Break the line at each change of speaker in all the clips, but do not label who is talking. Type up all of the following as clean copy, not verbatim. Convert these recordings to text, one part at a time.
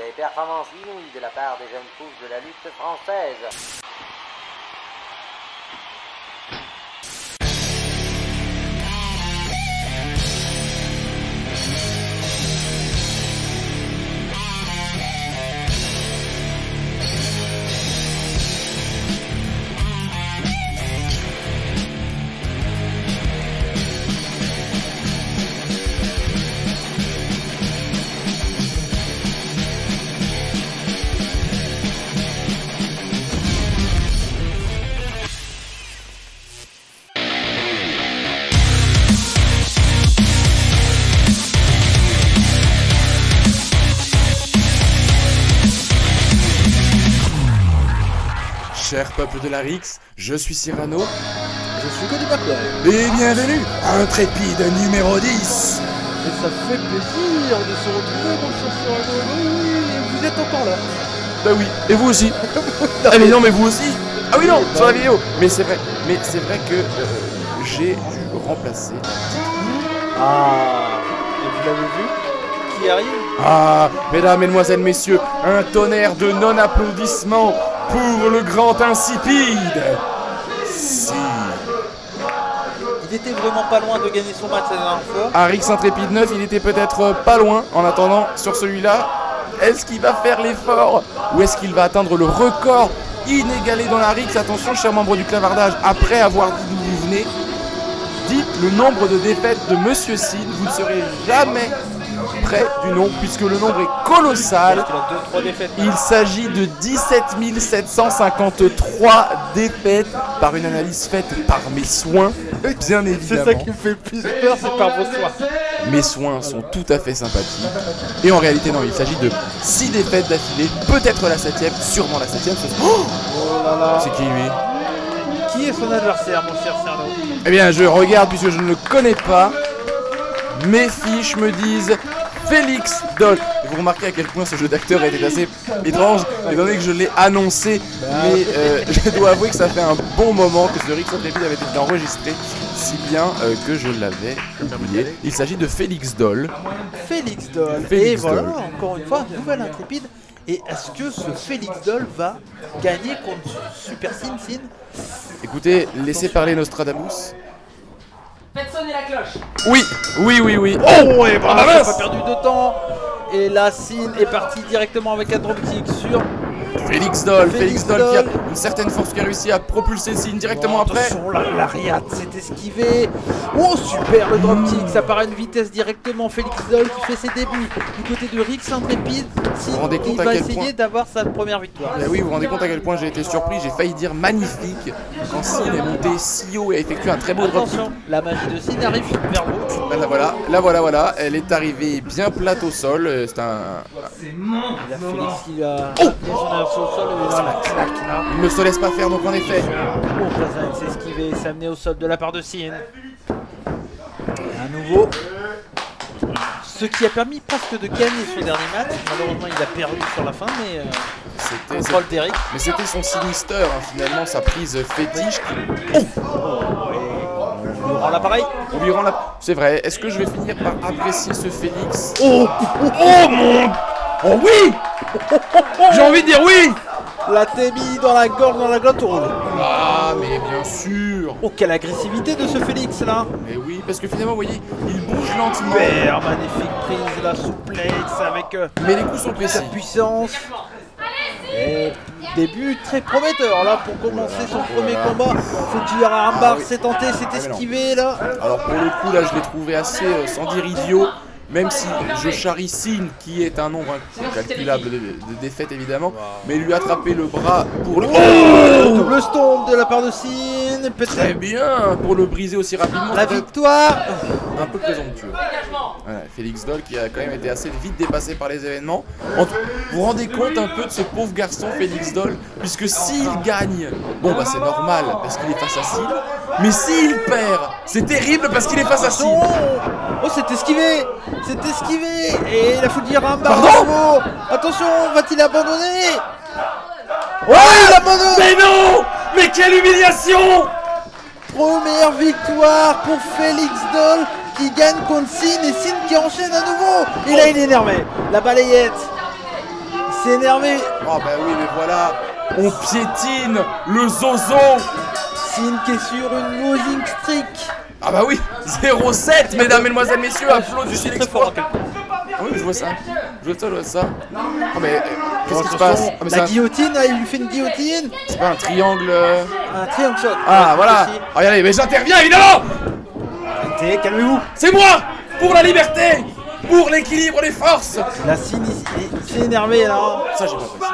et performances inouïes de la part des jeunes pousses de la lutte française.
Cher peuple de la Rix, je suis Cyrano.
Je suis Cody McFly.
Et bienvenue à Intrépide numéro 10.
Et ça fait plaisir de se retrouver mon cher Cyrano. Oui, vous êtes encore là.
Bah oui, et vous aussi. Ah mais non, mais vous aussi. Ah oui non, sur la vidéo. Mais c'est vrai que j'ai dû remplacer.
Ah, et vous l'avez vu? Qui arrive?
Ah, mesdames, mesdemoiselles, messieurs, un tonnerre de non-applaudissements pour le grand insipide. Si.
Il était vraiment pas loin de gagner son match la dernière fois.
À Rix Intrépide 9, il était peut-être pas loin. En attendant, sur celui-là, est-ce qu'il va faire l'effort ou est-ce qu'il va atteindre le record inégalé dans la Rix? Attention, chers membres du clavardage, après avoir dit d'où vous venez, dites le nombre de défaites de Monsieur Sin. Vous ne serez jamais près du nombre puisque le nombre est colossal. Il s'agit de 17 753 défaites par une analyse faite par mes soins, bien évidemment.
C'est ça qui me fait le plus peur, c'est par vos soins.
Mes soins sont tout à fait sympathiques. Et en réalité, non, il s'agit de 6 défaites d'affilée, peut-être la 7ème, sûrement la 7ème. Oh
là là.
C'est qui lui?
Qui est son adversaire, mon cher Cyrano?
Eh bien, je regarde puisque je ne le connais pas. Mes fiches me disent Félix Doll. Et vous remarquez à quel point ce jeu d'acteur était assez étrange, étant donné que je l'ai annoncé. Mais je dois avouer que ça fait un bon moment que ce Rix Intrépide avait été enregistré, si bien que je l'avais oublié. Il s'agit de Félix Doll.
Félix Doll.
Félix
Et voilà,
Doll.
encore une fois, nouvelle Intrépide. Et est-ce que ce Félix Doll va gagner contre Super Sin?
Écoutez, laissez parler Nostradamus.
Faites sonner la cloche.
Oui.
Oh, et bah, j'ai pas perdu de temps. Et là, Sin est parti directement avec un dropkick sur
Félix Doll qui a une certaine force, qui a réussi à propulser Sin directement après.
Attention, l'Ariat s'est esquivé. Oh, super, le dropkick, ça part à une vitesse directement. Félix Doll qui fait ses débuts du côté de Rix Intrépide.
Vous vous rendez compte
il
à
va
quel
essayer
point
d'avoir sa première victoire.
Eh oui, vous vous rendez compte à quel point j'ai été surpris, j'ai failli dire magnifique quand Sin est monté si haut et a effectué un très beau dropkick.
Attention, la magie de Sin arrive vers vous.
La voilà, elle est arrivée bien plate au sol, c'est un...
Il a Félix qui a mis son aversion au sol et là, la claque là.
Il ne se laisse pas faire donc en effet.
Oh, Kazan s'est esquivé, s'est amené au sol de la part de Sin. À nouveau. Ce qui a permis presque de gagner son dernier match. Malheureusement, il a perdu sur la fin, mais contrôle d'Eric.
Mais c'était son sinister, hein, finalement, sa prise fétiche.
On lui rend l'appareil.
On lui rend la... C'est vrai, est-ce que je vais finir par apprécier ce Félix?
Oh mon...
Oh oui. J'ai envie de dire oui.
La Témi dans la gorge, dans la glotte.
Ah, mais bien sûr.
Oh, quelle agressivité de ce Félix là.
Mais oui, parce que finalement, vous voyez, il bouge lentement.
Super, magnifique prise, la souplesse avec
mais les coups sont précis.
sa puissance. Et début très prometteur là pour commencer son premier combat. Faut qu'il y aura un bar, s'est tenté, s'est esquivé là.
Alors pour le coup là je l'ai trouvé assez, sans dire idiot, même si je charrie Sin qui est un nombre incalculable de défaites évidemment, mais lui attraper le bras pour le...
Oh, double stomp de la part de Sin,
Très bien, pour le briser aussi rapidement.
La victoire.
Un peu présomptueux. Ouais, Félix Doll qui a quand même été assez vite dépassé par les événements. Vous vous rendez compte un peu de ce pauvre garçon Félix Doll, puisque s'il gagne, bon bah c'est normal parce qu'il est face à Sin, mais s'il perd, c'est terrible parce qu'il est face à Sin.
Oh, c'est esquivé. C'est esquivé. Et il a foutu dire un bar.
Pardon.
Attention, va-t-il abandonner? Oh, il abandonne.
Mais non. Mais quelle humiliation.
Première victoire pour Félix Doll qui gagne contre Sin et Sin qui enchaîne à nouveau. Et là il est énervé. La balayette. s'est énervé.
Oh bah oui, mais voilà, on piétine le zozo.
Sin qui est sur une losing streak.
Ah bah oui, 0-7, mesdames, mesdemoiselles, messieurs, applaudissez l'exploit. Oui, je vois ça. Je vois ça. Oh mais qu'est-ce qui se passe? Oh, mais
La guillotine, il lui fait une guillotine.
c'est pas un triangle.
Un triangle shot.
Ah voilà. Regardez, mais j'interviens évidemment.
Arrêtez, calmez-vous.
C'est moi pour la liberté, pour l'équilibre des forces.
La Sin, il s'est énervé là.
Ça j'ai pas compris.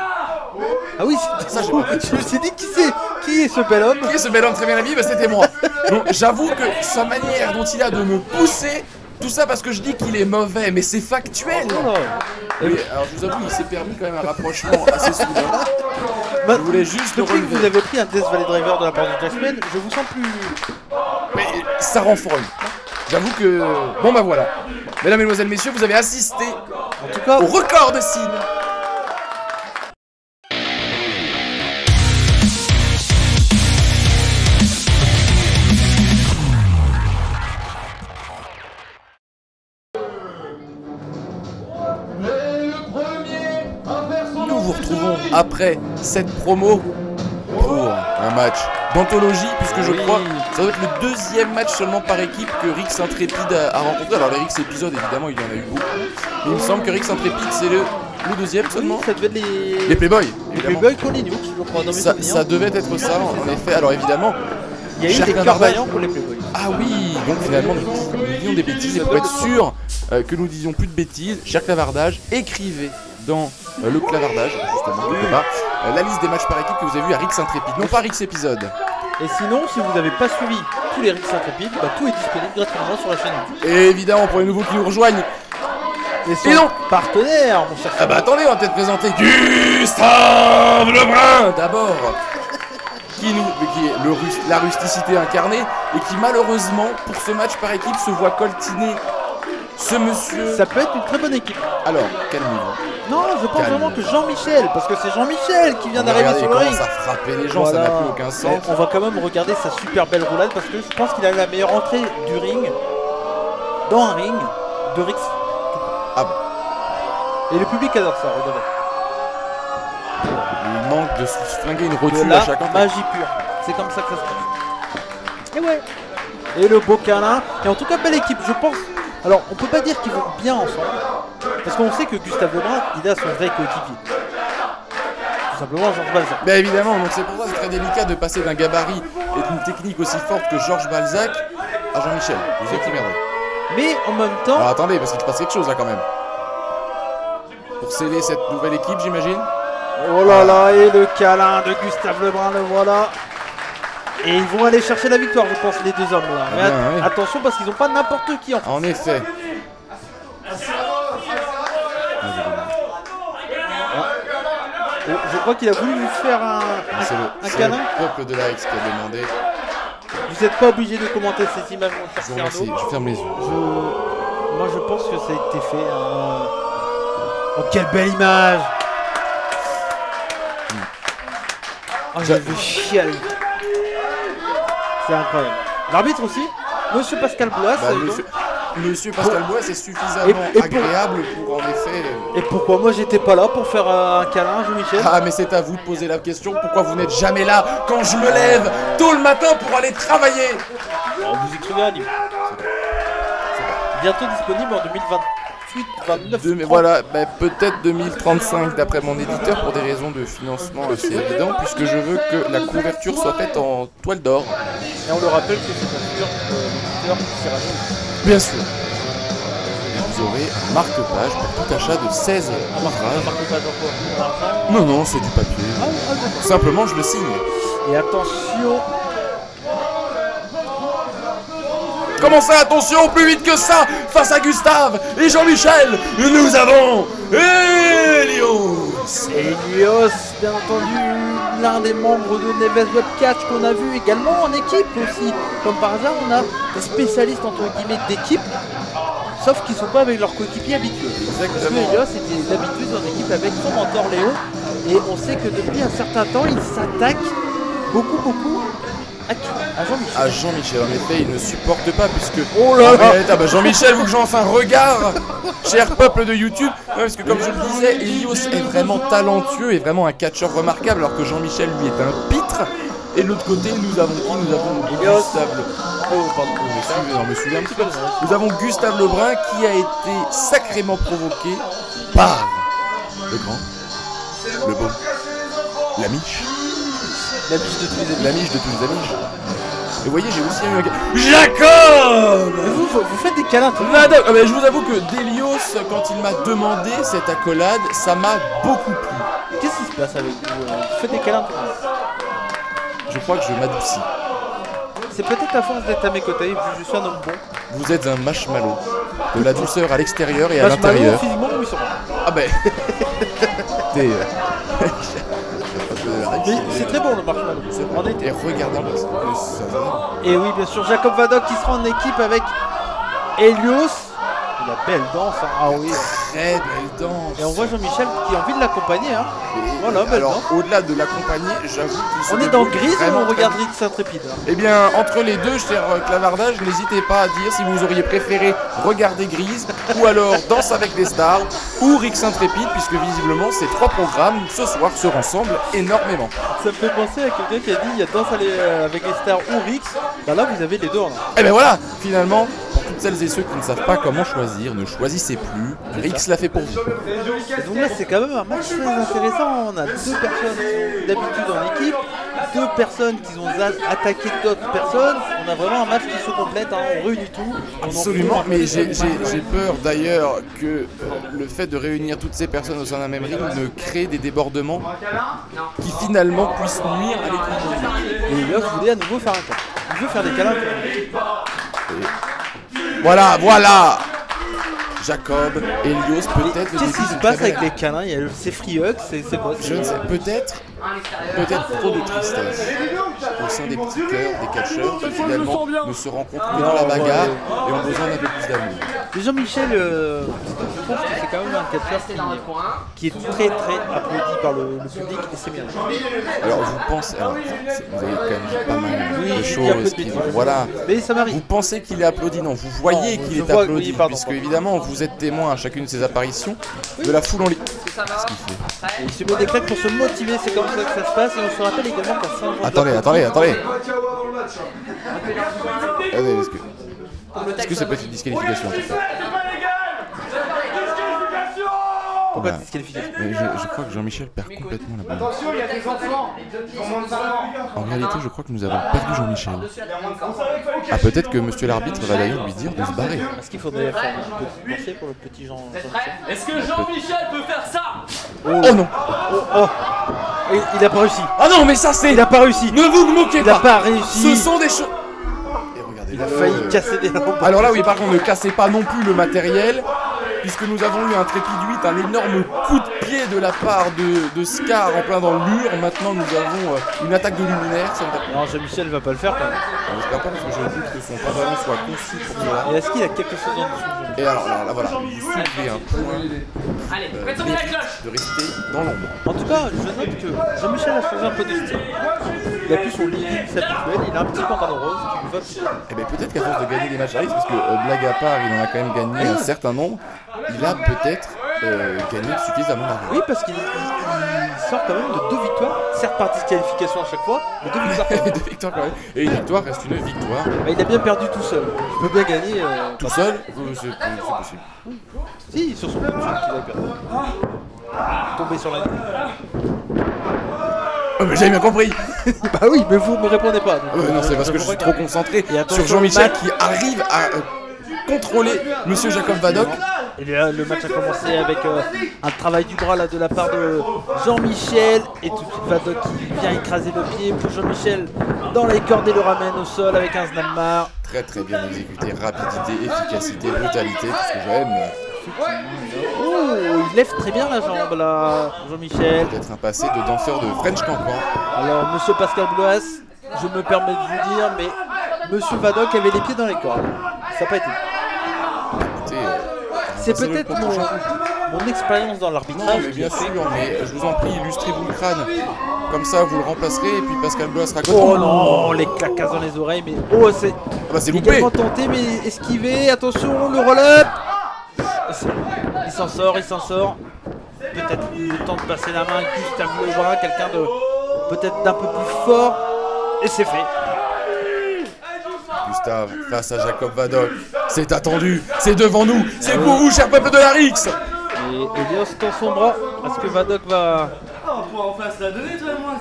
Ah oui,
Ça, j'ai pas compris.
je me suis dit qui est ce bel homme.
Qui est ce bel homme très bien habillé? Bah c'était moi. Donc j'avoue que sa manière dont il a de me pousser, tout ça parce que je dis qu'il est mauvais, mais c'est factuel. Oui, alors je vous avoue, il s'est permis quand même un rapprochement assez soudain. Je voulais juste le
Depuis que
relever.
vous avez pris un Death Valley Driver de la part de Jasmine, je vous sens plus...
Mais ça rend folle. J'avoue que... Bon bah voilà. Mesdames, mesdemoiselles, messieurs, vous avez assisté
En tout cas,
au record de Sin. Nous vous retrouvons après cette promo pour un match d'anthologie, puisque je crois que ça doit être le deuxième match seulement par équipe que Rix Intrépide a rencontré. Alors les Rix épisodes, évidemment, il y en a eu beaucoup. Mais il me semble que Rix Intrépide, c'est le deuxième seulement.
ça devait être
Les Playboys,
les
évidemment.
Playboys qu'on Linux, je crois, dans mes
Ça
souvenirs.
devait être ça, en effet. Alors évidemment,
Il y a eu
Cher
des
Clavardage.
cœurs vaillants pour les Playboys.
ah oui, donc finalement nous disions des bêtises, et pour être sûr que nous disions plus de bêtises, cher Clavardage, écrivez dans le Clavardage, justement, quelque part, la liste des matchs par équipe que vous avez vu à Rix Intrépide, non pas Rix épisode.
Et sinon, si vous n'avez pas suivi tous les Rix Intrépides, bah, tout est disponible gratuitement sur la chaîne YouTube.
Et évidemment, pour les nouveaux qui nous rejoignent,
Et son
Et non.
partenaire, mon cher.
ah bah attendez, on va peut-être présenter Gustave Lebrun d'abord, qui est la rusticité incarnée, et qui malheureusement, pour ce match par équipe, se voit coltiner ce monsieur.
Ça peut être une très bonne équipe.
Alors, calmez-vous.
Non, je pense
Calme.
vraiment que Jean-Michel, parce que c'est Jean-Michel qui vient d'arriver
Regardez,
sur
il
le ring.
commence à frapper les gens, ça n'a plus aucun sens.
On va quand même regarder sa super belle roulade parce que je pense qu'il a la meilleure entrée du ring dans un ring de Rix.
Ah bon.
Et le public adore ça, regardez.
Il manque de se flinguer une
De
rotule
la
à chaque fois.
magie pure. C'est comme ça que ça se passe. Et ouais. Et le beau câlin. Et en tout cas, belle équipe, je pense. Alors, on peut pas dire qu'ils vont bien ensemble. Parce qu'on sait que Gustave Lebrun, il a son vrai coéquipier. Tout simplement, Georges Balzac.
Bien évidemment, donc c'est pour ça que c'est très délicat de passer d'un gabarit et d'une technique aussi forte que Georges Balzac à Jean-Michel. Vous êtes merde.
Mais en même temps,
Alors attendez, parce qu'il se passe quelque chose là quand même. Pour sceller cette nouvelle équipe, j'imagine.
oh là là, et le câlin de Gustave Lebrun, le voilà. Et ils vont aller chercher la victoire, je pense, les deux hommes là. Mais
bien, oui.
attention parce qu'ils n'ont pas n'importe qui en fait.
En effet.
Je crois qu'il a voulu lui faire un
C'est
câlin.
le peuple de la X qui a demandé.
Vous n'êtes pas obligé de commenter ces images, mon
Je vous
cher
remercie,
Cyrano.
je ferme les yeux.
Moi je pense que ça a été fait. Oh, quelle belle image! Oh, je veux chialer. C'est incroyable. L'arbitre aussi, Monsieur Pascal Boas.
Bah, monsieur Pascal Bois, c'est suffisamment
et pour-
agréable pour en effet.
Et pourquoi moi j'étais pas là pour faire un câlin, Jean-Michel?
Ah, mais c'est à vous de poser la question. Pourquoi vous n'êtes jamais là quand je me lève tôt le matin pour aller travailler?
Alors, vous écrivez un livre. Bientôt disponible en 2028, 29.
Mais voilà, bah, peut-être 2035 d'après mon éditeur pour des raisons de financement assez évidentes, puisque je veux que la couverture soit faite en toile d'or.
Et on le rappelle que c'est bien sûr l'éditeur Cyrano.
Bien sûr. Et vous aurez un marque-page pour tout achat de 16 ouvrages.
Marque pas d'emploi.
Non, non, c'est du papier.
D'accord.
Simplement, je le signe.
Et attention,
Comment ça, attention, plus vite que ça, face à Gustave et Jean-Michel, nous avons Helios.
Elios, bien entendu, l'un des membres de Neves Webcatch qu'on a vu également en équipe aussi. Comme par hasard, on a des spécialistes entre guillemets d'équipe, sauf qu'ils ne sont pas avec leur coéquipier habituel. Parce que Elios était d'habitude en équipe avec son mentor Léo, et on sait que depuis un certain temps, il s'attaque beaucoup À Jean-Michel.
À Jean-Michel, en effet, il ne supporte pas puisque...
Oh là là.
Ah bah Jean-Michel, vous que j'en lance un regard, cher peuple de YouTube. Ouais, parce que comme je le disais, Elios est vraiment talentueux et vraiment un catcheur remarquable, alors que Jean-Michel, lui, est un pitre. Et de l'autre côté, nous avons qui? Nous avons Gustave me suivez un petit peu. Nous avons Gustave Lebrun qui a été sacrément provoqué par le grand, le beau, la miche.
La biche de tous les amis.
La miche de tous les amis. Et vous voyez, j'ai aussi eu un Jacob.
Mais vous faites des câlins tout le monde.
Vadoc. Mais je vous avoue que Delios, quand il m'a demandé cette accolade, ça m'a beaucoup plu.
Qu'est-ce qui se passe avec vous? Vous faites des câlins tout le monde.
Je crois que je m'adoucis.
C'est peut-être à force d'être à mes côtés, vu que je suis un homme bon.
Vous êtes un marshmallow. De la douceur à l'extérieur et à
Marshmallow,
l'intérieur.
physiquement, oui, sûrement.
Ah ben. T'es.
Mais c'est très bon le marshmallow. En été.
Et regardez-moi ça.
Et oui, bien sûr, Jacob Vadoc qui sera en équipe avec Elios. Il a belle danse, hein. Ah oui.
Très belle danse.
Et on voit Jean-Michel qui a envie de l'accompagner, hein. Voilà, belle
alors,
danse.
au-delà de l'accompagner, j'avoue qu'il
On est dans Grise ou on regarde Rix Intrépide là?
Eh bien, entre les deux, cher Clavardage, n'hésitez pas à dire si vous auriez préféré regarder Grise, ou alors Danse avec les stars, ou Rix Intrépide, puisque visiblement ces trois programmes, ce soir, se ressemblent énormément.
Ça me fait penser à quelqu'un qui a dit il y a Danse avec les stars ou Rix. Bah là, vous avez les deux en un.
Et bien voilà, finalement, pour toutes celles et ceux qui ne savent pas comment choisir, ne choisissez plus, Rix l'a fait pour vous.
Et donc là, c'est quand même un match très intéressant. On a deux personnes qui sont d'habitude en équipe, deux personnes qui ont attaqué d'autres personnes. On a vraiment un match qui se complète, hein. On réunit tout. On
Absolument,
en fout un
mais
peu
j'ai
de
peur d'ailleurs que le fait de réunir toutes ces personnes au sein d'un même ring ne crée des débordements qui finalement puissent nuire à l'équipe.
Et Elios voulait à nouveau faire un câlin. Il veut faire des câlins.
Voilà, voilà. Jacob, Elios, peut-être le
Qu'est-ce qui
début
se
d'une
passe
très
avec
belle-
les câlins? Il y a ces free hugs, c'est quoi?
Je ne sais, peut-être trop de tristesse au sein des petits cœurs, des catcheurs qui finalement ne se rencontrent que dans la bagarre et ont besoin d'un peu plus d'amour.
Et Jean-Michel, je pense que c'est quand même un catcheur qui est très très applaudi par le public et c'est bien.
Alors vous pensez, alors, vous avez quand même pas mal
Oui,
de
j'ai dit un peu
choses
de
qui
bêtises.
voilà.
Mais ça m'arrive.
Vous pensez qu'il est applaudi? Non, vous voyez
Non,
qu'il
je
est
vois-
applaudi,
oui, pardon,
puisque
pardon.
évidemment vous êtes témoin à chacune de ces apparitions de la foule en ligne.
Et il se met des claques pour se motiver, c'est comme ça que ça se passe. Et on se rappelle également qu'à Saint-Jean.
Attendez. Est-ce que ça peut être une disqualification?
Pourquoi
Voilà.
disqualification?
Mais je crois que Jean-Michel perd complètement la balle.
Attention, il y a des enfants. Ils ont moins de 5 ans.
En réalité, je crois que nous avons perdu Jean-Michel. Ah, peut-être que monsieur l'arbitre va d'ailleurs lui dire de se barrer.
Est-ce qu'il faudrait faire une petite pensée pour le petit Jean-Michel?
Est-ce que Jean-Michel peut faire ça?
Oh non!
Oh. Et il a pas réussi.
Ah non, mais ça c'est...
Il a pas réussi.
Ne vous moquez
Il a
pas!
pas réussi.
Ce sont des choses... Et regardez.
Il a failli casser des lampes.
Alors là, oui, par contre, ne cassez pas non plus le matériel, puisque nous avons eu un trépide 8, un énorme coup de pied de la part de Scar en plein dans le mur. Maintenant, nous avons une attaque de luminaire. Ça ne va pas.
Non, Jean-Michel va pas le faire quand même.
J'espère pas, parce que je doute que son pantalon soit conçu pour cela.
Et est-ce qu'il y a quelque chose en dessous?
Et alors là, voilà, vous soulevez un point
Allez, faites sonner la cloche.
de rester dans l'ombre.
En tout cas, je note que Jean-Michel a changé un peu de style. Il a plus son leggings habituel, il a un petit pantalon rose qui lui va plutôt.
Et bien peut-être qu'à force de gagner des matchs à risque, parce que blague à part, il en a quand même gagné un certain nombre, il a peut-être gagné suffisamment d'argent.
Oui, parce qu'il sort quand même de 2 victoires, certes par disqualification à chaque fois, mais 2 victoires quand même.
Deux victoires quand même. Et une victoire reste une victoire.
Bah, il a bien perdu tout seul. Il peut bien gagner.
Tout seul, c'est possible.
Si, sur son coup, qu'il a perdu. Tombé sur la nuque.
Oh, mais j'avais bien compris.
Bah oui, mais vous me répondez pas. donc,
Non, c'est parce que je suis trop concentré
Et attention,
sur Jean-Michel
Matt.
qui arrive à contrôler monsieur Jacob Vadoc.
Et là, le match a commencé avec un travail du bras là, de la part de Jean-Michel. Et tout de suite Vadoc qui vient écraser le pied pour Jean-Michel dans les cordes et le ramène au sol avec un Snapmar.
Très très bien exécuté, rapidité, efficacité, brutalité, tout ce que j'aime.
Oh, il lève très bien la jambe là, Jean-Michel.
Peut-être un passé de danseur de French Cancan.
Alors, monsieur Pascal Bloas, je me permets de vous dire, mais monsieur Vadoc avait les pieds dans les cordes. Ça n'a pas été.
Écoutez,
C'est
c'est le
peut-être
prochain.
mon mon expérience dans
Non,
l'arbitrage.
mais bien sûr, mais je vous en prie, illustrez-vous le crâne. Comme ça, vous le remplacerez et puis Pascal Blois sera content.
Oh non, les claquages dans les oreilles, mais oh, c'est
Ah bah c'est loupé.
également tenté, mais esquivé. Attention, le roll-up. Il s'en sort, il s'en sort. Peut-être le temps de passer la main à Gustave Lebrun, quelqu'un de peut-être d'un peu plus fort. Et c'est fait.
Gustave face à Jacob Vadok. C'est attendu, c'est devant nous, c'est pour vous, cher peuple de la Rix.
Et Elios tend son bras. Est-ce que Vadok va
On pourra en face la donner, toi et moi.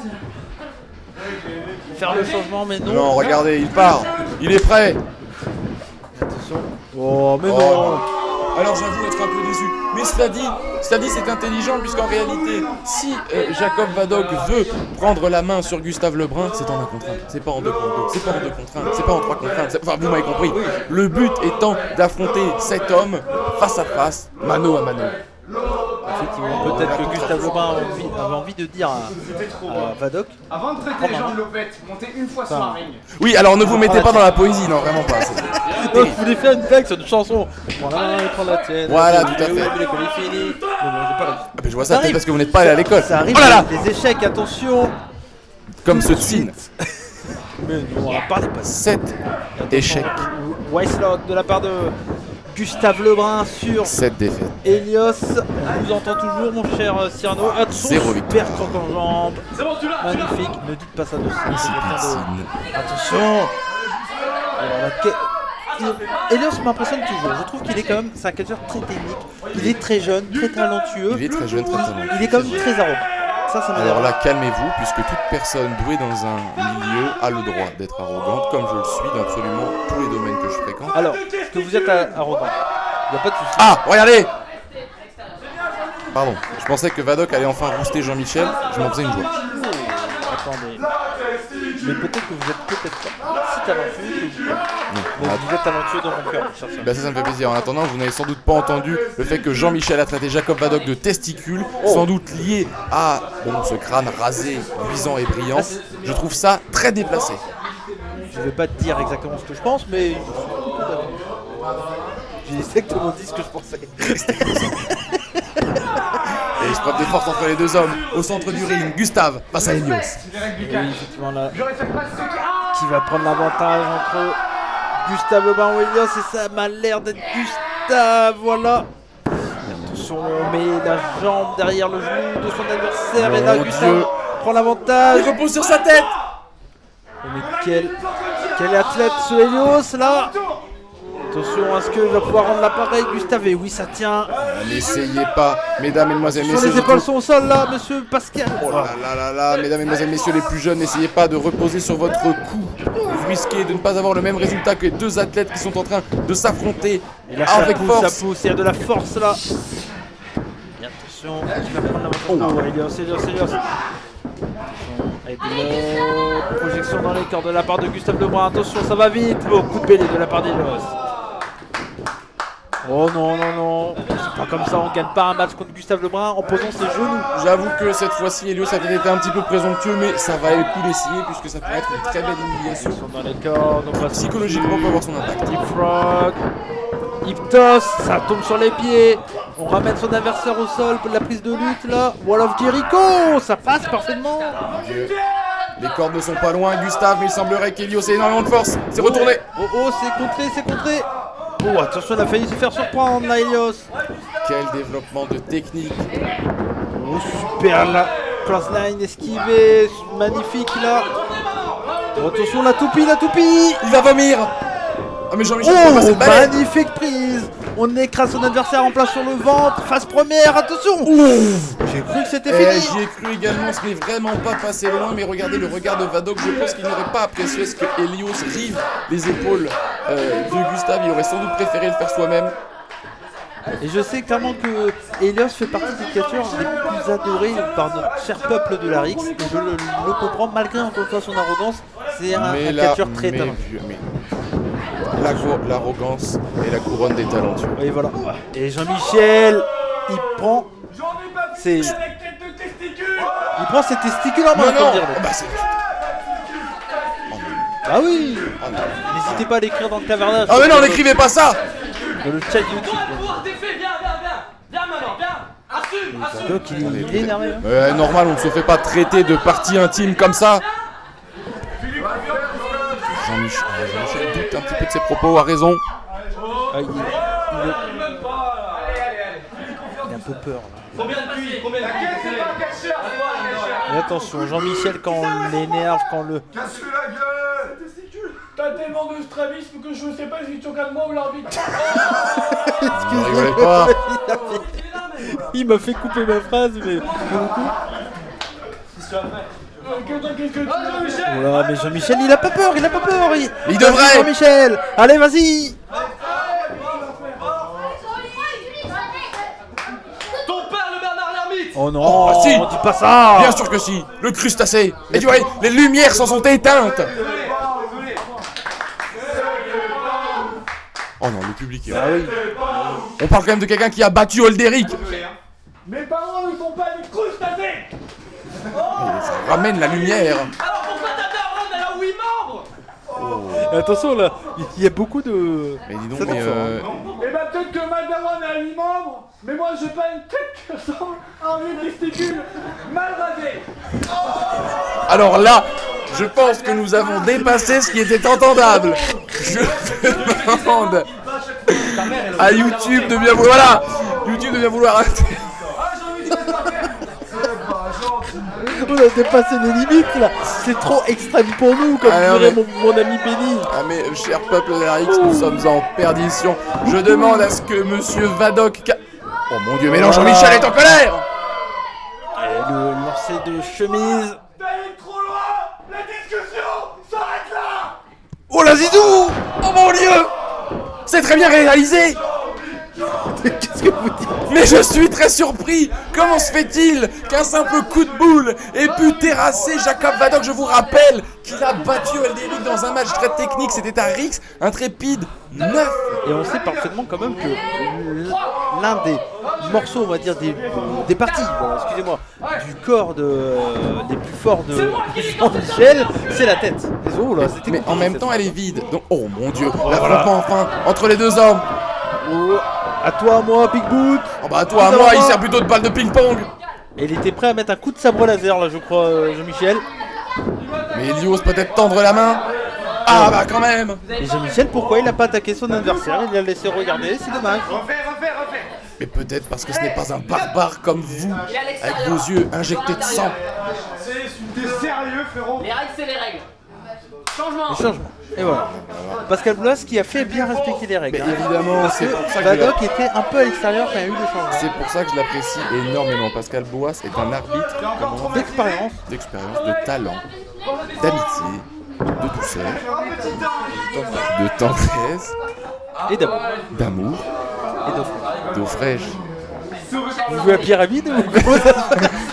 faire le changement? Mais non.
Non, regardez, il part, il est prêt.
Attention. Oh, mais
Oh.
non.
Alors j'avoue être un peu déçu. Mais cela dit c'est intelligent puisqu'en réalité, si Jacob Vadok veut prendre la main sur Gustave Lebrun, c'est en 1 contre 1. C'est pas en 2 contre 2, c'est pas en 2 contre 1, c'est pas en 3 contre 1. Enfin, vous m'avez compris. Le but étant d'affronter cet homme face à face, mano à mano.
Effectivement, peut-être que Gustave Lebrun avait envie de dire à Vadok.
Avant de traiter les gens de lopette, montez une fois sur un ring.
Oui, alors ne vous mettez pas dans la poésie, non, vraiment pas.
Donc, je voulais faire une blague sur une chanson. Voilà, prends la tienne.
Voilà, tout à fait.
L'école est finie. Mais bon, j'ai pas réussi.
Ah, mais je vois ça peut-être parce que vous n'êtes pas allé à l'école.
Ça arrive,
Oh là là,
les échecs, attention.
comme ce Tsin.
Mais non, parlez pas.
7 échecs,
Wiselock de la part de Gustave Lebrun sur
7 défaites.
Elios. On vous entend toujours, mon cher Cyrano. Attention,
Zéro victoire.
super croc en jambe.
C'est bon, tu l'as.
Magnifique. Ne dites pas ça de
Ainsi
ça.
que
Attention. Elios m'impressionne toujours. Je trouve qu'il est quand même, c'est un catcheur très technique. Il est très jeune, très talentueux.
Il est très jeune, très talentueux.
Il est quand même très arrogant. Ça m'énerve.
Alors là, calmez-vous, puisque toute personne douée dans un milieu a le droit d'être arrogante, comme je le suis dans absolument tous les domaines que je fréquente.
Alors, est-ce que vous êtes arrogant? Il n'y a pas de souci.
Ah, regardez! Pardon, je pensais que Vadok allait enfin booster Jean-Michel, je m'en faisais une joie.
Attendez. Mais peut-être que vous êtes peut-être pas si talentueux que vous. Mais
Ah.
vous êtes talentueux dans mon cœur, cher Cyrano.
Bah ça me fait plaisir. En attendant, vous n'avez sans doute pas entendu le fait que Jean-Michel a traité Jacob Vadok de testicule, sans doute lié à ce crâne rasé, luisant et brillant. Je trouve ça très déplacé.
Je vais pas te dire exactement ce que je pense, mais je suis tout à fait. J'ai exactement dit ce que je pensais.
Et je preuve des forces entre les deux hommes, au centre du ring, Gustave face à Elios.
Et oui, effectivement, là, qui va prendre l'avantage entre Gustave Lebrun ou Elios, et ça m'a l'air d'être Gustave, voilà. Attention, on met la jambe derrière le genou de son adversaire, et là,
Mon
Gustave
Dieu.
prend l'avantage.
Il repose sur sa tête.
Oh, mais quel athlète ce Elios, là. Attention, est-ce qu'il va pouvoir rendre l'appareil, Gustave? Et oui, ça tient.
N'essayez pas, mesdames, mesdemoiselles,
Sur
messieurs.
les épaules sont au sol, là, monsieur Pascal.
Oh là là là là, mesdames, mesdemoiselles, messieurs les plus jeunes, n'essayez pas de reposer sur votre cou. Vous risquez de ne pas avoir le même résultat que les deux athlètes qui sont en train de s'affronter
Et là, ça
avec
pousse,
force.
ça pousse, il y a de la force là. Et attention, qui va prendre l'avantage? Oh, Elios. Attention, avec de projection dans les corps de la part de Gustave Lebrun. Attention, ça va vite. Oh, coup de bêlée de la part d'Elios. Oh non. C'est pas comme ça, on gagne pas un match contre Gustave Lebrun en posant ses genoux.
J'avoue que cette fois-ci, Elios a peut-être été un petit peu présomptueux, mais ça valait le coup d'essayer puisque ça pourrait être une très belle humiliation.
Ils sont dans les cordes, on va
Psychologiquement, peut avoir son impact.
Deep frog, hip toss, ça tombe sur les pieds. On ramène son adversaire au sol pour la prise de lutte là. Wall of Jericho, ça passe parfaitement.
Dieu. Les cordes ne sont pas loin, Gustave, mais il semblerait qu'Elios ait énormément de force. C'est retourné.
Oh, c'est contré. Oh, attention, il a failli se faire surprendre là, Elios.
Quel développement de technique.
Oh, super là. Crossline esquivé, magnifique là. Oh, attention, la toupie.
Il va vomir. Ah mais Jean-Michel, faut passer
Oh,
le balai.
magnifique prise. On écrase son adversaire en place sur le ventre. Phase première, attention. J'ai cru que c'était fini.
J'y ai cru également, ce n'est vraiment pas passé loin, mais regardez le regard de Vadok, je pense qu'il n'aurait pas apprécié ce que Elios rive les épaules de Gustave, il aurait sans doute préféré le faire soi-même.
Et je sais clairement que Elios fait partie des catcheurs les plus adorés par notre cher peuple de la Rix. Et je le comprends malgré encore une fois son arrogance. C'est un catcheur très talentueux.
L'arrogance est la couronne des talentueux.
Et voilà. Et Jean-Michel, il prend ses testicules en main, comme dire l'autre.
Bah c'est...
Ah oui.
Oh non.
N'hésitez pas à l'écrire dans le clavardage.
Ah mais non, n'écrivez pas ça.
Dans le chat YouTube.
Pouvoir, t'es fait, viens maintenant, viens
Zadok, il est énervé.
Normal, on ne se fait pas traiter de partie intime comme ça. Jean-Michel doute un petit peu de ses propos, a raison.
Il a un peu peur. Là.
Combien de buts? Combien de buts?
Mais attention, Jean-Michel, quand on l'énerve, quand le.
Casse-lui la gueule.
T'as tellement de strabisme que je sais pas si tu regardes moi ou l'arbitre.
Ne rigolez pas.
Il m'a fait couper ma phrase, mais.
Qu'est-ce que tu veux?
Voilà, mais Jean-Michel, il a pas peur, il a pas peur.
Il devrait.
Jean-Michel, allez, vas-y.
Ton père, le Bernard l'ermite.
Oh non,
Oh, si.
on dit pas ça.
Bien sûr que si. Le crustacé. Et tu vois, les lumières s'en sont éteintes. Oh non, le public est...
Ah oui.
On parle quand même de quelqu'un qui a battu Olderic.
Mes parents ne sont pas des crustacés.
Ça ramène la lumière.
Alors pourquoi ta daronne elle a 8 membres?
Et attention là, il y a beaucoup de.
Mais dis donc,
Ça
mais
Eh ben peut-être que ma daronne a 8 membres, mais moi j'ai pas une tête qui ressemble à un vieux testicule mal rasé.
alors là, je pense que nous avons dépassé ce qui était entendable. Je demande à YouTube de bien vouloir... Voilà, YouTube de bien vouloir arrêter.
On a dépassé les limites là. C'est trop extrême pour nous, comme
Ah, non,
dirait
mais-
mon ami Benny.
Ah mais cher peuple de la X, nous sommes en perdition. Je demande à ce que monsieur Vadok... Oh mon dieu, mais non, Jean-Michel est en colère.
Et le lancer de chemise.
T'allais trop loin. La discussion s'arrête là.
Oh la zizou. Oh mon dieu. C'est très bien réalisé.
Qu'est-ce que vous dites?
Mais je suis très surpris. Comment se fait-il qu'un simple coup de boule ait pu terrasser Jacob Vadok? Je vous rappelle qu'il a battu Olderic dans un match très technique. C'était à Rix, intrépide 9.
Et on sait parfaitement quand même que l'un des morceaux, on va dire, des parties, bon, excusez-moi, du corps des plus forts de Jean-Michel, c'est la tête. Oh là, c'était
Mais en
compliqué,
même
cette
temps,
fois.
elle est vide. Donc, oh mon dieu, l'affrontement enfin entre les deux hommes.
Oh, à toi, à moi, Big Boot.
Oh bah toi, à moi, il sert plutôt de balle de ping-pong.
Et il était prêt à mettre un coup de sabre laser là, je crois, Jean-Michel.
Mais il ose peut-être tendre la main. Ah bah quand même.
Et Jean-Michel, pourquoi il n'a pas attaqué son adversaire? Il l'a laissé regarder, c'est dommage.
Refais.
Mais peut-être parce que ce n'est pas un barbare comme vous, avec vos yeux injectés de sang.
T'es sérieux, frérot?
Les règles, c'est les règles. Changement.
Le changement. Et voilà. Pascal Blas qui a fait bien respecter les règles.
Mais évidemment,
Parce
c'est
que
pour ça que je
Vadok était un peu à l'extérieur quand il y a eu des changements.
C'est pour ça que je l'apprécie énormément. Pascal Boas est un arbitre comment,
D'expérience.
d'expérience, de talent, d'amitié, de douceur, de tendresse,
Et d'abord.
d'amour, d'eau fraîche.
Vous jouez à pyramide ou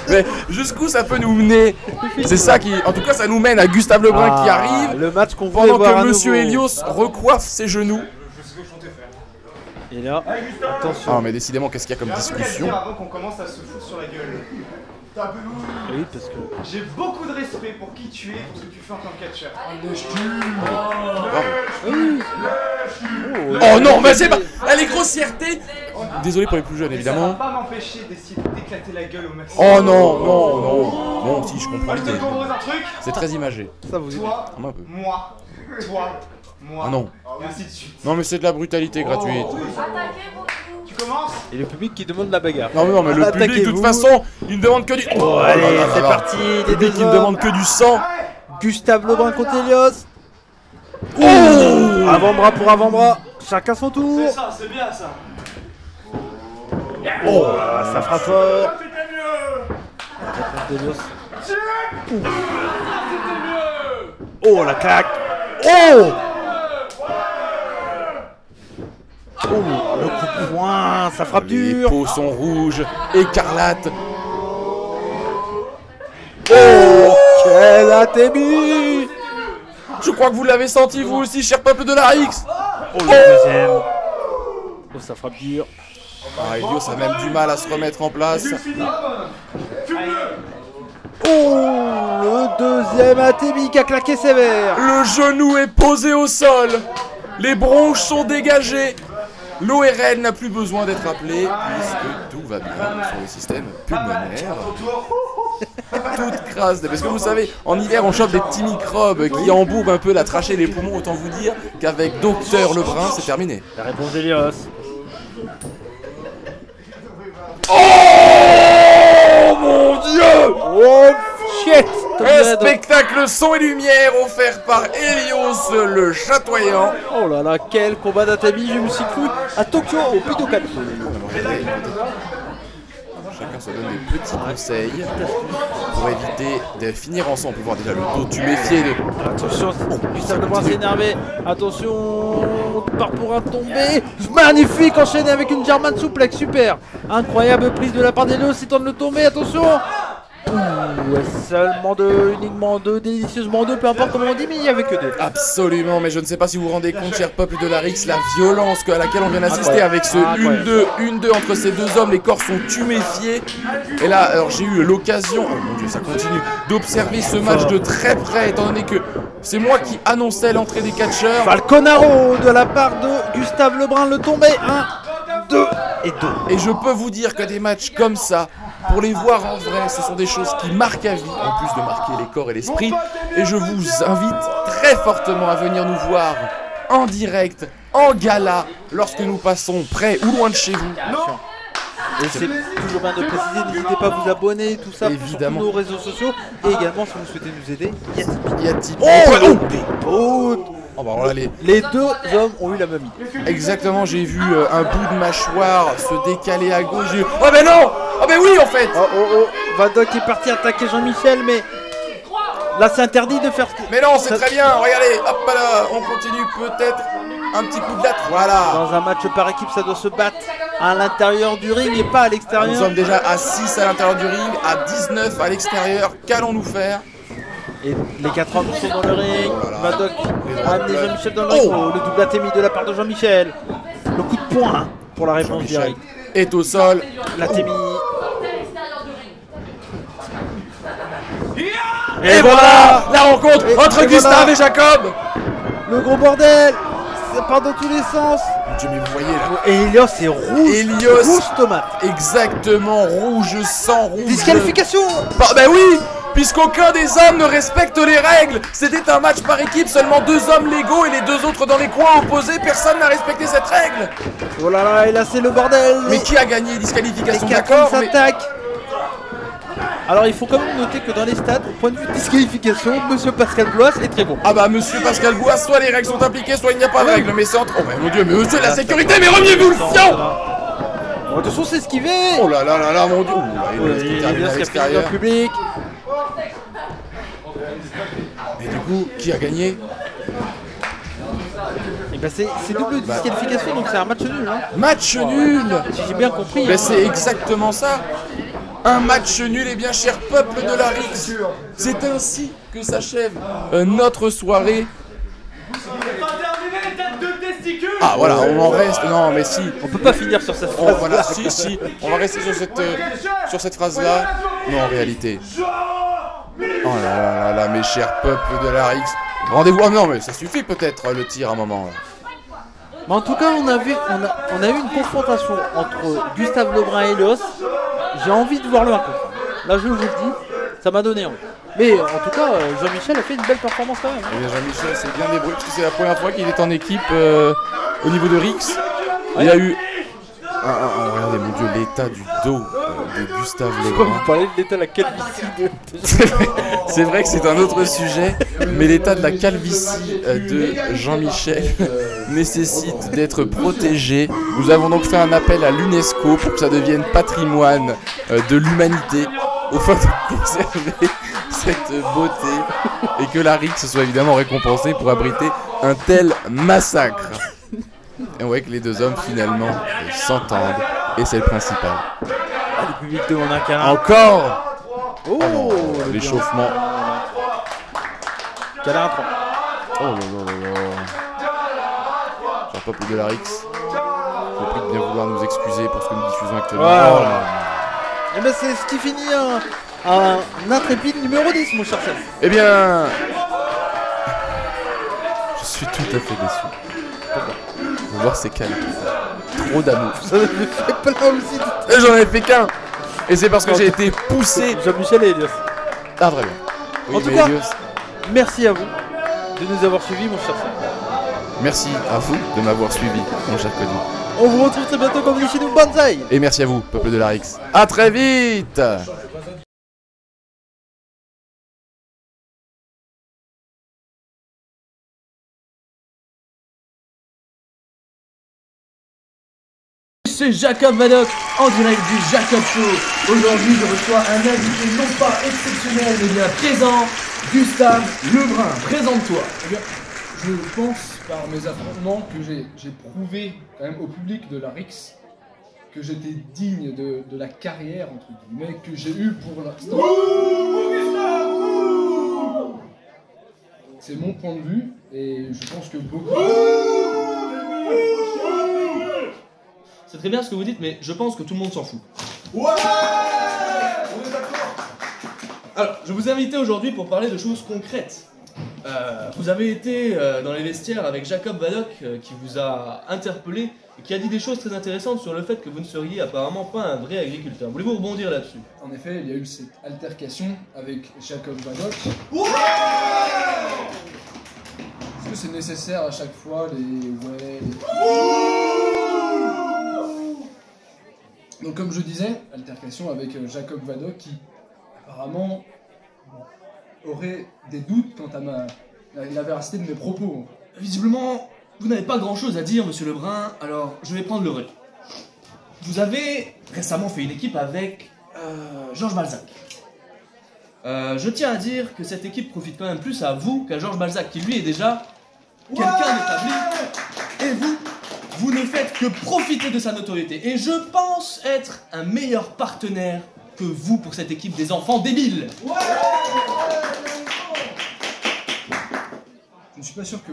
Mais jusqu'où ça peut nous mener? C'est ça qui... En tout cas, ça nous mène à Gustave Lebrun qui arrive
Le match qu'on voulait
pendant
voir à
que Monsieur
nouveau.
Helios recoiffe ses genoux.
Et là,
Ah
attention.
mais décidément, qu'est-ce qu'il y a comme discussion?
Avant qu'on commence à se foutre sur la gueule.
Oui, parce que.
J'ai beaucoup de respect pour qui tu es, pour ce que tu fais en tant que catcheur.
Oh non, mais c'est pas... Elle est grossièreté. Désolé pour les plus jeunes,
Ça
évidemment.
va pas m'empêcher d'essayer d'éclater la gueule au maximum.
Oh non, non, non. Non, si, je comprends
Moi, je te
l'idée.
propose un truc.
C'est très imagé.
Ça vous
Toi,
Un peu.
moi, moi.
Ah non.
Et ainsi de suite.
Non mais c'est de la brutalité gratuite.
Tu commences?
Et le public qui demande la bagarre.
Non mais le public de
Attaquez-vous.
toute façon, il ne demande que du... Oh,
Allez,
là, là,
c'est
là.
parti.
Le
Les
public,
deux
il ne
hommes.
demande que du sang.
Gustave Lebrun contre Helios. Avant-bras pour avant-bras. Chacun son tour.
C'est ça, c'est bien ça.
Oh, ça frappe fort. Helios. Oh, la claque. Oh. Oh, le coup de poing, ça frappe
Les
dur.
peaux sont rouges, écarlates.
Oh, quel atémi.
Je crois que vous l'avez senti vous aussi, cher peuple de la X.
Oh, le deuxième. Oh, ça frappe dur.
Ah, Helios a même du mal à se remettre en place.
Oh, le deuxième atémi qui a claqué sévère.
Le genou est posé au sol. Les bronches sont dégagées. L'ORL n'a plus besoin d'être appelé puisque tout va bien sur le système pulmonaire. Toute crasse. Parce que vous savez, en hiver, on chope des petits microbes qui embourbent un peu la trachée et les poumons. Autant vous dire qu'avec Docteur Lebrun, c'est terminé.
La réponse d'Elios.
Oh mon Dieu!
Oh shit!
Un spectacle son et lumière offert par Helios le chatoyant.
Oh là là, quel combat d'Atami, je me suis cru à Tokyo au Budokan.
Chacun se donne des petits conseils pour éviter de finir ensemble. On peut voir déjà le dos tuméfié de...
Attention, Gustave Lebrun s'est énervé. Attention, on part pour un tombé. Magnifique, enchaîné avec une German suplex, super. Incroyable prise de la part d'Helios, il tente de le tomber, attention. Seulement deux, uniquement deux, délicieusement deux, peu importe comment on dit, mais il n'y avait que deux.
Absolument, mais je ne sais pas si vous vous rendez compte, cher peuple de l'Arix, la violence à laquelle on vient d'assister avec ce 1-2 entre ces deux hommes. Les corps sont tuméfiés. Et là, alors j'ai eu l'occasion, oh mon Dieu, ça continue, d'observer ce match de très près, étant donné que c'est moi qui annonçais l'entrée des catcheurs.
Falconaro de la part de Gustave Lebrun, le tombé, 1, 2 et 2.
Et je peux vous dire que des matchs comme ça, pour les voir en vrai, ce sont des choses qui marquent à vie, en plus de marquer les corps et l'esprit. Et je vous invite très fortement à venir nous voir en direct, en gala, lorsque nous passons près ou loin de chez vous.
Et c'est toujours bien de préciser, n'hésitez pas à vous abonner, tout ça,
évidemment,
sur tous nos réseaux sociaux. Et également, si vous souhaitez nous aider,
il y a Tipeee. Oh bah alors là,
les deux hommes ont eu la même idée.
Exactement, j'ai vu un bout de mâchoire se décaler à gauche. Oh mais non! Oh mais oui en fait!
Oh, Vadok est parti attaquer Jean-Michel, mais là c'est interdit de faire...
Mais non, c'est très bien, regardez, hop là, on continue peut-être un petit coup de latte, voilà.
Dans un match par équipe, ça doit se battre à l'intérieur du ring et pas à l'extérieur.
Nous sommes déjà à 6 à l'intérieur du ring, à 19 à l'extérieur, qu'allons-nous faire?
Et les 4 hommes sont dans le ring. Vadok a amené Jean-Michel dans le ring. Oh, le double ATMI de la part de Jean-Michel. Le coup de poing pour la réponse directe.
Est au sol.
L'ATMI.
Et voilà la rencontre entre Gustave et Jacob.
Le gros bordel. Ça part dans tous les sens.
Mon Dieu, mais vous voyez là.
Et Helios est rouge.
Helios.
Rouge tomate.
Exactement, rouge sang, rouge.
Disqualification.
Ben oui, puisqu'aucun des hommes ne respecte les règles. C'était un match par équipe, seulement 2 hommes légaux et les 2 autres dans les coins opposés. Personne n'a respecté cette règle.
Oh là là, et là c'est le bordel.
Mais qui a gagné? Disqualification,
les
d'accord, mais...
s'attaquent. Alors il faut quand même noter que dans les stades, au point de vue de disqualification, Monsieur Pascal Blois est très bon.
Ah bah Monsieur Pascal Blois, soit les règles sont appliquées, soit il n'y a pas de règles. Mais c'est entre... Oh bah mon Dieu, mais monsieur de la sécurité, mais remuez-vous le fion.
Bon, attention, c'est esquivé.
Oh là là là là, mon Dieu.
Il est bien ce qu'il a fait dans le public.
Et du coup, qui a gagné?
Et bah c'est double disqualification, donc c'est un match nul. Hein.
Match nul.
Si j'ai bien compris.
Mais c'est exactement ça. Un match nul, et bien cher peuple de l'Arix. C'est ainsi que s'achève notre soirée. Ah voilà, on en reste. Non mais si.
On peut pas finir sur cette phrase.
Voilà, si. On va rester sur cette phrase-là. Non, en réalité. Oh là là, mes chers peuples de l'Arix. Rendez-vous. Oh non, mais ça suffit peut-être le tir à un moment.
Mais en tout cas, on a eu une confrontation entre Gustave Lebrun et Helios. J'ai envie de voir le 1 contre 1. Là, je vous le dis, ça m'a donné envie. Mais en tout cas, Jean-Michel a fait une belle performance quand même.
Et Jean-Michel s'est bien débrouillé parce que c'est la première fois qu'il est en équipe au niveau de Rix. Il a eu... regardez mon Dieu, l'état du dos de Gustave Lebrun.
Vous parlez de l'état de la calvitie de...
C'est vrai que c'est un autre sujet, mais l'état de la calvitie de Jean-Michel nécessite d'être protégé. Nous avons donc fait un appel à l'UNESCO pour que ça devienne patrimoine de l'humanité, afin de conserver cette beauté et que la Rix soit évidemment récompensée pour abriter un tel massacre. Et on voit que les 2 hommes finalement s'entendent et c'est le principal.
Ah, le public demande un câlin.
Encore.
Oh,
l'échauffement.
Câlin à 3.
Oh là là là là. Cher peuple de l'Arix, je vous prie de bien vouloir nous excuser pour ce que nous diffusons actuellement.
Voilà. Et ben c'est ce qui finit un intrépide numéro 10, mon cher chef.
Eh bien, je suis tout à fait déçu. Pourquoi? Vous voir ces calmes. trop d'amour.
Ça me fait plein aussi.
Et j'en ai fait qu'un. Et c'est parce que j'ai été poussé.
Jean-Michel et Elias.
Ah, très bien. Oui,
En tout
mais
cas,
Elias,
merci à vous de nous avoir suivis, mon cher Sam.
merci à vous de m'avoir suivi, mon cher Cody.
On vous retrouve très bientôt comme dit chez nous, Banzai.
Et merci à vous, peuple de l'Arix. À très vite.
C'est Jacob Vadok en direct du Jacob Show. Aujourd'hui, je reçois un invité non pas exceptionnel mais bien présent, Gustave Lebrun. Présente-toi.
Eh bien, je pense par mes affrontements que j'ai prouvé quand même au public de la Rix que j'étais digne de la carrière entre guillemets que j'ai eue pour l'instant. C'est mon point de vue et je pense que beaucoup.
C'est très bien ce que vous dites, mais je pense que tout le monde s'en fout.
Ouais, on est d'accord.
Alors, je vous ai invité aujourd'hui pour parler de choses concrètes. Vous avez été dans les vestiaires avec Jacob Vadok qui vous a interpellé et qui a dit des choses très intéressantes sur le fait que vous ne seriez apparemment pas un vrai agriculteur. Voulez-vous rebondir là-dessus?
En effet, il y a eu cette altercation avec Jacob Vadok. Est-ce que c'est nécessaire à chaque fois Donc comme je disais, altercation avec Jacob Vadok qui apparemment aurait des doutes quant à la véracité de mes propos.
Visiblement, vous n'avez pas grand-chose à dire, monsieur Lebrun, alors je vais prendre le relais. Vous avez récemment fait une équipe avec Georges Balzac. Je tiens à dire que cette équipe profite quand même plus à vous qu'à Georges Balzac, qui lui est déjà quelqu'un d'établi. Et vous ne faites que profiter de sa notoriété. Et je pense être un meilleur partenaire que vous pour cette équipe des enfants débiles.
Je ne suis pas sûr que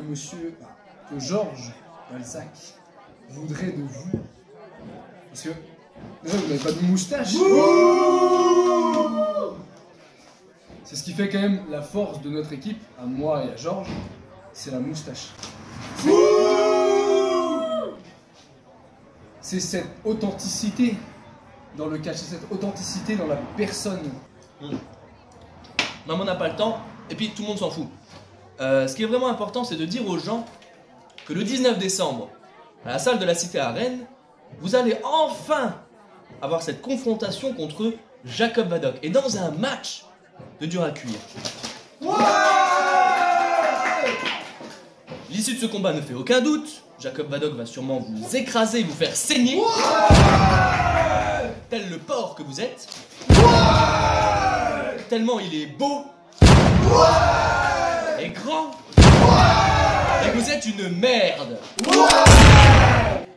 Georges Balzac voudrait de vous. Parce que déjà vous n'avez pas de moustache. C'est ce qui fait quand même la force de notre équipe, à moi et à Georges, c'est la moustache. C'est cette authenticité dans le catch, c'est cette authenticité dans la personne.
Non, mais on n'a pas le temps, et puis tout le monde s'en fout. Ce qui est vraiment important, c'est de dire aux gens que le 19 décembre, à la salle de la Cité à Rennes, vous allez enfin avoir cette confrontation contre Jacob Vadok. Et dans un match de dur à cuire. L'issue de ce combat ne fait aucun doute. Jacob Vadok va sûrement vous écraser, vous faire saigner. Tel le porc que vous êtes. Tellement il est beau. Et grand. Et vous êtes une merde.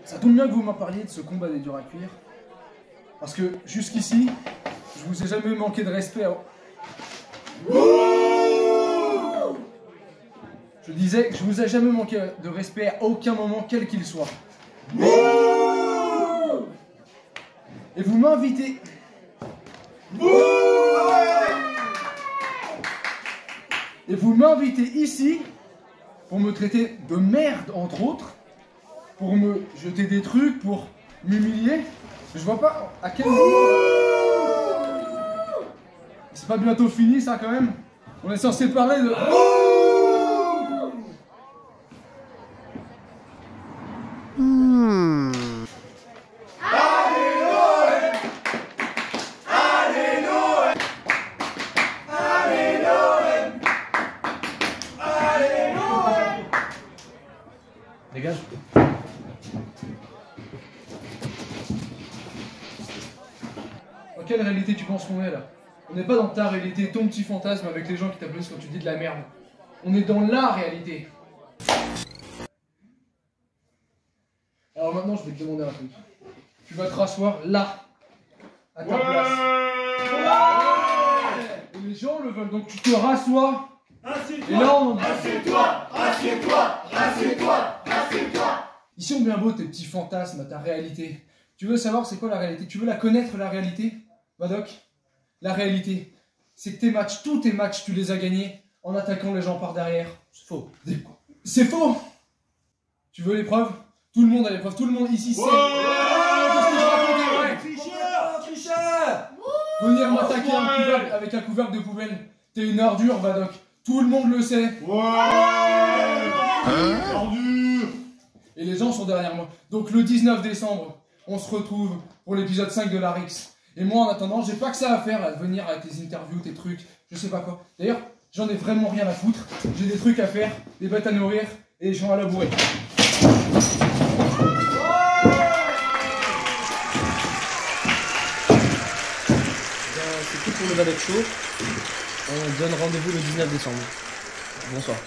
Ça tombe bien que vous m'en parliez de ce combat des durs à cuire. Parce que jusqu'ici, je vous ai jamais manqué de respect. Je disais que je vous ai jamais manqué de respect à aucun moment, quel qu'il soit. Et vous m'invitez. Et vous m'invitez ici pour me traiter de merde, entre autres, pour me jeter des trucs, pour m'humilier. Je vois pas à quel moment. C'est pas bientôt fini ça quand même? On est censé parler de.
Dégage.
Dans quelle réalité tu penses qu'on est là? On n'est pas dans ta réalité, ton petit fantasme avec les gens qui t'applaudissent quand tu dis de la merde. On est dans la réalité. Alors maintenant, je vais te demander un truc. Tu vas te rasseoir là, à ta place. Et les gens le veulent, donc tu te rassois. Et là, on... Assieds-toi, assieds-toi, assieds-toi, assieds-toi. Ici, on vient beau tes petits fantasmes, ta réalité. Tu veux savoir c'est quoi la réalité? Tu veux la connaître, la réalité, Vadok? La réalité, c'est que tes matchs, tous tes matchs, tu les as gagnés en attaquant les gens par derrière. C'est faux. C'est faux. Tu veux les preuves? Tout le monde à l'épreuve, tout le monde ici sait. Qu'est-ce que je racontais, ouais. Tricheur. Venir m'attaquer avec un couvercle de poubelle. T'es une ordure, Vadoc. Tout le monde le sait.
Ordure.
Et les gens sont derrière moi. Donc le 19 décembre, on se retrouve pour l'épisode 5 de l'Arix. Et moi, en attendant, j'ai pas que ça à faire, à venir avec tes interviews, tes trucs, je sais pas quoi. D'ailleurs, j'en ai vraiment rien à foutre. J'ai des trucs à faire, des bêtes à nourrir et des gens à labourer.
C'est tout pour le Vadoc Show. On donne rendez-vous le 19 décembre. Bonsoir.